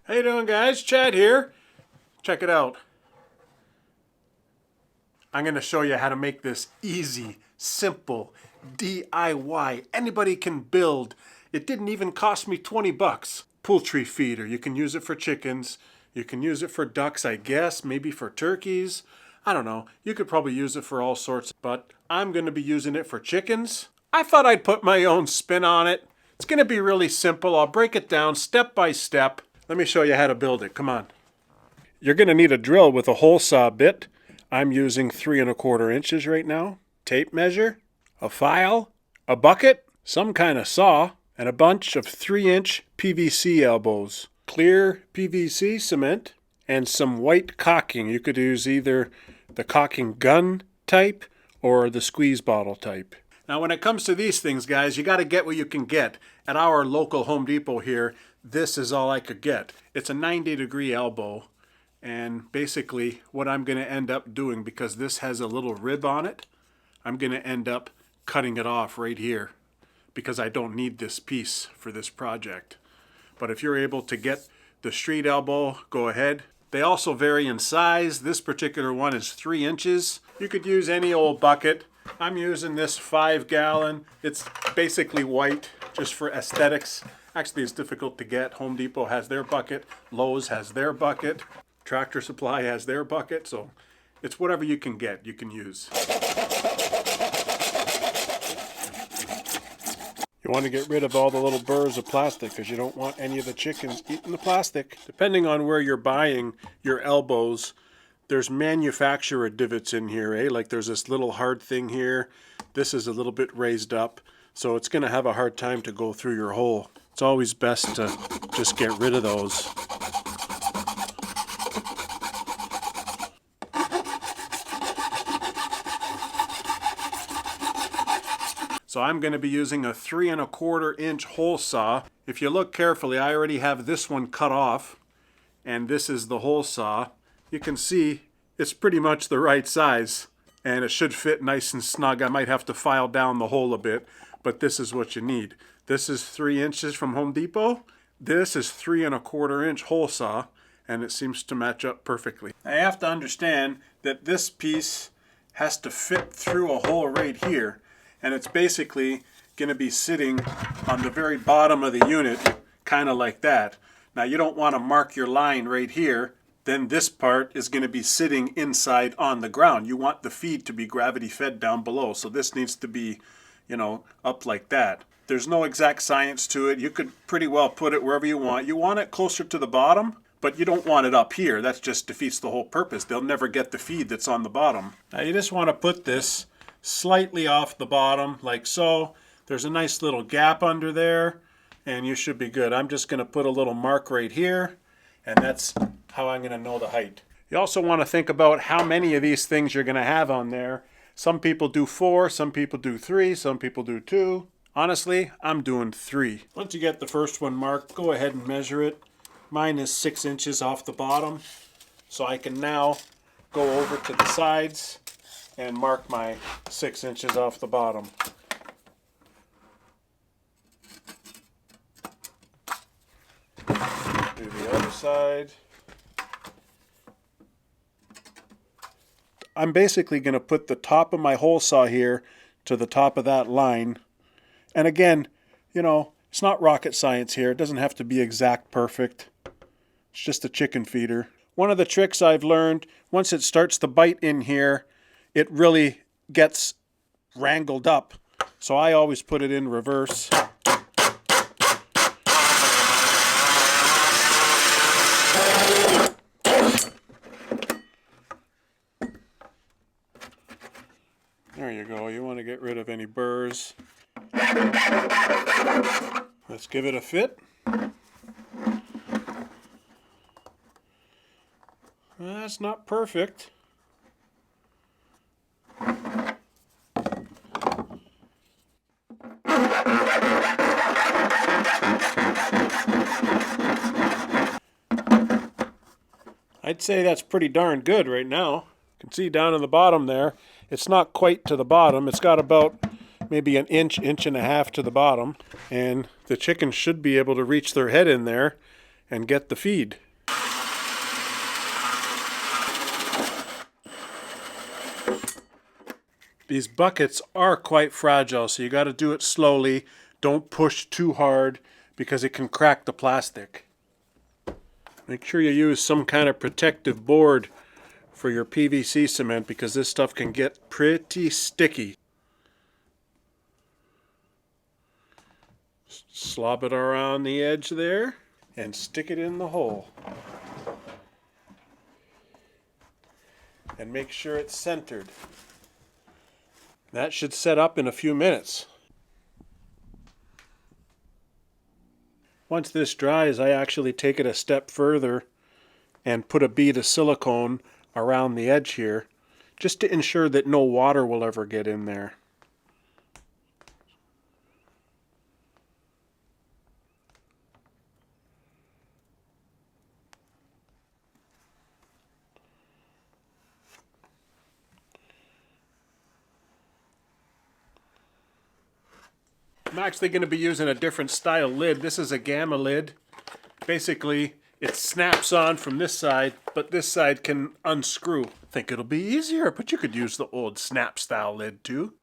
How you doing, guys? Chad here. Check it out. I'm going to show you how to make this easy, simple, DIY. Anybody can build. It didn't even cost me 20 bucks. Poultry feeder. You can use it for chickens. You can use it for ducks, I guess. Maybe for turkeys. I don't know. You could probably use it for all sorts. But I'm going to be using it for chickens. I thought I'd put my own spin on it. It's going to be really simple. I'll break it down step by step. Let me show you how to build it. Come on. You're going to need a drill with a hole saw bit. I'm using 3 1/4 inches right now. Tape measure, a file, a bucket, some kind of saw, and a bunch of 3-inch PVC elbows. Clear PVC cement and some white caulking. You could use either the caulking gun type or the squeeze bottle type. Now when it comes to these things, guys, you got to get what you can get. At our local Home Depot here, this is all I could get. It's a 90-degree elbow. And basically what I'm going to end up doing, because this has a little rib on it, I'm going to end up cutting it off right here because I don't need this piece for this project. But if you're able to get the street elbow, go ahead. They also vary in size. This particular one is 3 inches. You could use any old bucket. I'm using this 5-gallon. It's basically white just for aesthetics. Actually, it's difficult to get. Home Depot has their bucket. Lowe's has their bucket. Tractor Supply has their bucket, so it's whatever you can get, you can use. You want to get rid of all the little burrs of plastic because you don't want any of the chickens eating the plastic. Depending on where you're buying your elbows, there's manufacturer divots in here, eh? Like there's this little hard thing here. This is a little bit raised up, so it's going to have a hard time to go through your hole. It's always best to just get rid of those. So I'm going to be using a 3 1/4 inch hole saw. If you look carefully, I already have this one cut off, and this is the hole saw. You can see it's pretty much the right size, and it should fit nice and snug. I might have to file down the hole a bit, but this is what you need. This is 3 inches from Home Depot. This is 3 1/4 inch hole saw, and it seems to match up perfectly. I have to understand that this piece has to fit through a hole right here. And it's basically going to be sitting on the very bottom of the unit, kind of like that. Now you don't want to mark your line right here. Then this part is going to be sitting inside on the ground. You want the feed to be gravity fed down below. So this needs to be, up like that. There's no exact science to it. You could pretty well put it wherever you want. You want it closer to the bottom, but you don't want it up here. That just defeats the whole purpose. They'll never get the feed that's on the bottom. Now you just want to put this slightly off the bottom like so. There's a nice little gap under there and you should be good. I'm just going to put a little mark right here, and that's how I'm going to know the height. You also want to think about how many of these things you're going to have on there. Some people do 4, some people do 3, some people do 2. Honestly, I'm doing 3. Once you get the first one marked, go ahead and measure it. Mine is 6 inches off the bottom, so I can now go over to the sides and mark my 6 inches off the bottom. Do the other side. I'm basically going to put the top of my hole saw here to the top of that line. And again, it's not rocket science here. It doesn't have to be exact perfect. It's just a chicken feeder. One of the tricks I've learned, once it starts to bite in here, it really gets wrangled up. So I always put it in reverse. There you go. You want to get rid of any burrs. Let's give it a fit. That's not perfect. I'd say that's pretty darn good right now. You can see down in the bottom there, it's not quite to the bottom. It's got about maybe an inch, inch and a half to the bottom. And the chickens should be able to reach their head in there and get the feed. These buckets are quite fragile, so you got to do it slowly. Don't push too hard because it can crack the plastic. Make sure you use some kind of protective board for your PVC cement because this stuff can get pretty sticky. Slob it around the edge there and stick it in the hole. And make sure it's centered. That should set up in a few minutes. Once this dries, I actually take it a step further and put a bead of silicone around the edge here, just to ensure that no water will ever get in there. I'm actually going to be using a different style lid. This is a gamma lid. Basically, it snaps on from this side, but this side can unscrew. I think it'll be easier, but you could use the old snap style lid too.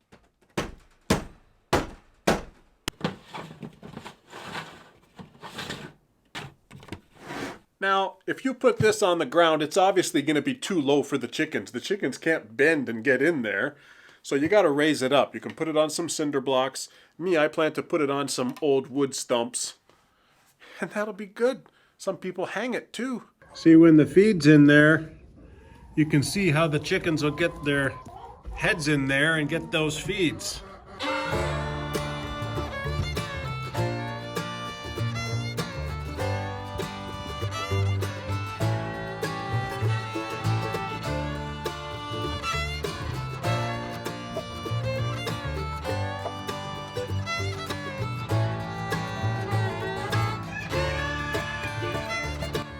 Now, if you put this on the ground, it's obviously going to be too low for the chickens. The chickens can't bend and get in there. So you got to raise it up. You can put it on some cinder blocks. Me, I plan to put it on some old wood stumps. And that'll be good. Some people hang it too. See, when the feed's in there, you can see how the chickens will get their heads in there and get those feeds.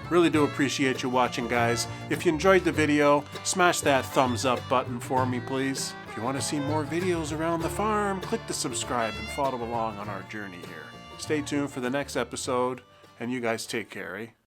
Really do appreciate you watching, guys. If you enjoyed the video, smash that thumbs up button for me, please. If you want to see more videos around the farm, click the subscribe and follow along on our journey here. Stay tuned for the next episode, and you guys take care, eh?